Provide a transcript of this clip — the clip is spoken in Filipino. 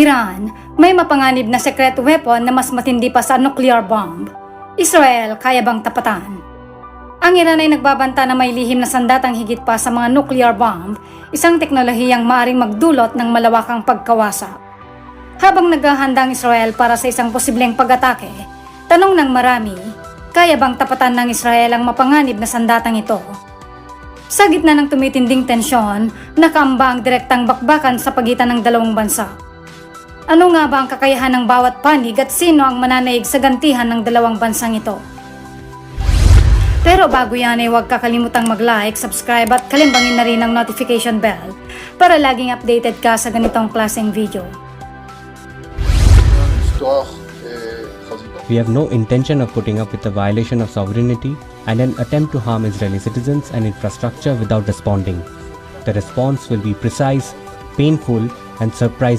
Iran, may mapanganib na secret weapon na mas matindi pa sa nuclear bomb. Israel, kaya bang tapatan? Ang Iran ay nagbabanta na may lihim na sandatang higit pa sa mga nuclear bomb, isang teknolohiyang maaaring magdulot ng malawakang pagkawasak. Habang naghahanda ang Israel para sa isang posibleng pag-atake, tanong ng marami, kaya bang tapatan ng Israel ang mapanganib na sandatang ito? Sa gitna ng tumitinding tensyon, nakaamba ang direktang bakbakan sa pagitan ng dalawang bansa. Ano nga ba ang kakayahan ng bawat panig at sino ang mananaig sa gantihan ng dalawang bansang ito? Pero bago yan ay huwag kakalimutang mag-like, subscribe at kalimbangin na rin ang notification bell para laging updated ka sa ganitong klaseng video. We have no intention of putting up with a violation of sovereignty and an attempt to harm Israeli citizens and infrastructure without responding. The response will be precise, painful, and surprising.